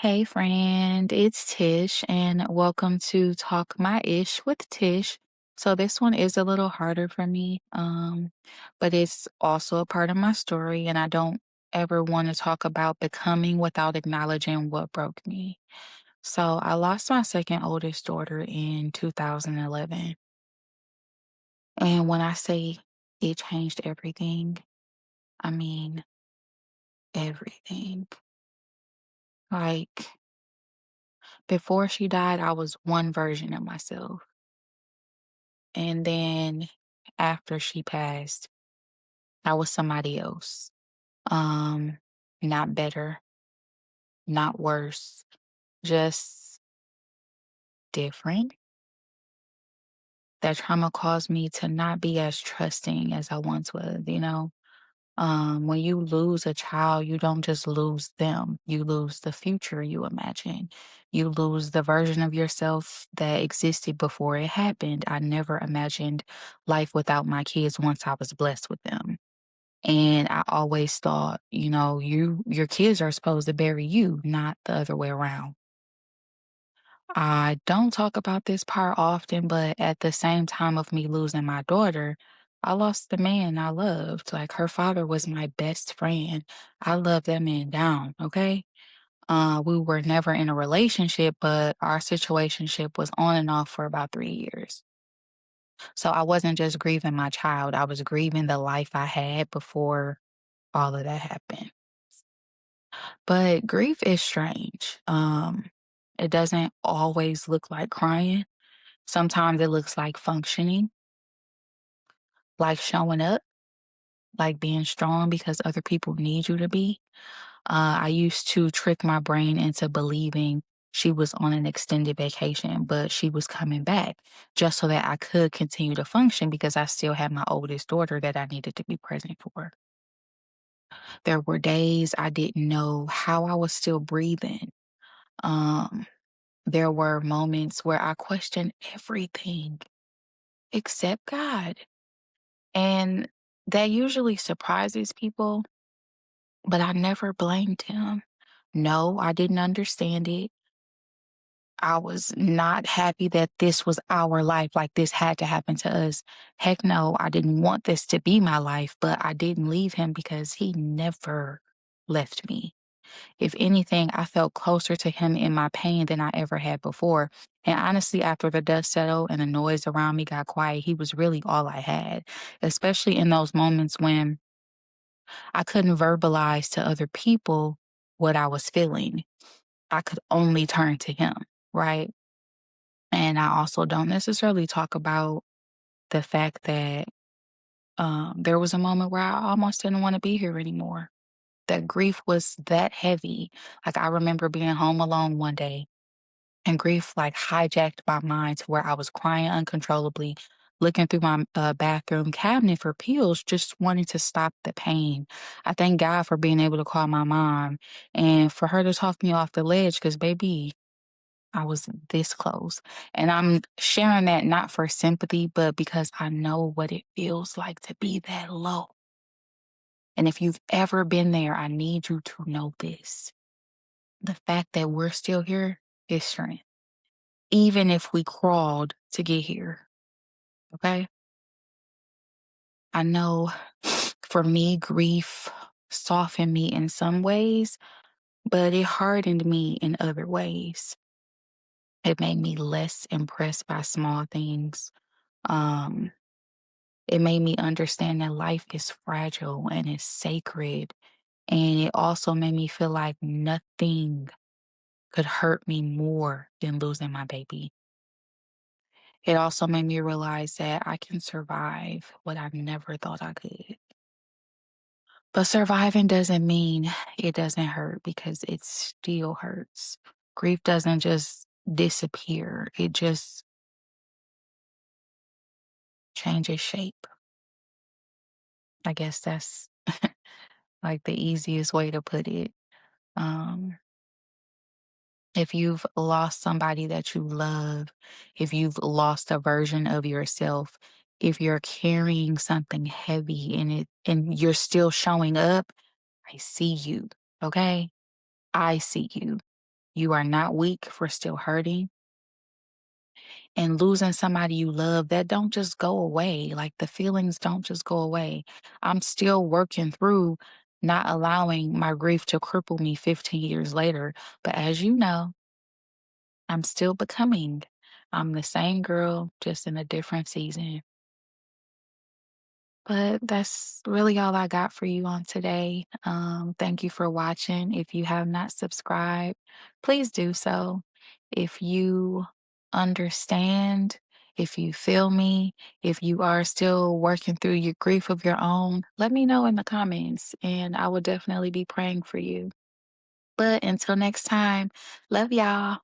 Hey friend, it's Tish, and welcome to Talk My Ish with Tish. So this one is a little harder for me, but it's also a part of my story, and I don't ever want to talk about becoming without acknowledging what broke me. So I lost my second oldest daughter in 2011, and when I say it changed everything, I mean everything. Like before she died, I was one version of myself. And then after she passed, I was somebody else. Um, Not better, not worse, just different. That trauma caused me to not be as trusting as I once was. When you lose a child, you don't just lose them, you lose the future you imagine. You lose the version of yourself that existed before it happened. I never imagined life without my kids once I was blessed with them. And I always thought, your kids are supposed to bury you, not the other way around. I don't talk about this part often, but at the same time of me losing my daughter, I lost the man I loved. Like her father was my best friend. I loved that man down, okay? We were never in a relationship, but our situationship was on and off for about 3 years. So I wasn't just grieving my child, I was grieving the life I had before all of that happened. But grief is strange. It doesn't always look like crying. Sometimes it looks like functioning, like showing up, like being strong because other people need you to be. I used to trick my brain into believing she was on an extended vacation, but she was coming back just so that I could continue to function because I still had my oldest daughter that I needed to be present for. There were days I didn't know how I was still breathing. Um, there were moments where I questioned everything except God. And that usually surprises people, but I never blamed him. No, I didn't understand it. I was not happy that this was our life, like this had to happen to us. Heck no, I didn't want this to be my life, but I didn't leave him because he never left me. If anything, I felt closer to him in my pain than I ever had before. And honestly, after the dust settled and the noise around me got quiet, he was really all I had, especially in those moments when I couldn't verbalize to other people what I was feeling. I could only turn to him, right? And I also don't necessarily talk about the fact that there was a moment where I almost didn't want to be here anymore. That grief was that heavy. Like I remember being home alone one day and grief like hijacked my mind to where I was crying uncontrollably, looking through my bathroom cabinet for pills, just wanting to stop the pain. I thank God for being able to call my mom and for her to talk me off the ledge because, baby, I was this close. And I'm sharing that not for sympathy, but because I know what it feels like to be that low. And if you've ever been there, I need you to know this. The fact that we're still here is strength, even if we crawled to get here. Okay. I know for me, grief softened me in some ways, but it hardened me in other ways. It made me less impressed by small things. Um, it made me understand that life is fragile and it's sacred. And it also made me feel like nothing could hurt me more than losing my baby. It also made me realize that I can survive what I never thought I could. But surviving doesn't mean it doesn't hurt because it still hurts. Grief doesn't just disappear, it just changes shape. I guess that's like the easiest way to put it. Um, if you've lost somebody that you love, if you've lost a version of yourself, if you're carrying something heavy in it and you're still showing up, I see you. Okay. I see you. You are not weak for still hurting and losing somebody you love. That don't just go away. Like the feelings don't just go away. I'm still working through not allowing my grief to cripple me 15 years later. But as you know, I'm still becoming. I'm the same girl, just in a different season. But that's really all I got for you on today. Thank you for watching. If you have not subscribed, please do so. If you understand, if you feel me, if you are still working through your grief of your own, let me know in the comments and I will definitely be praying for you. But until next time, love y'all.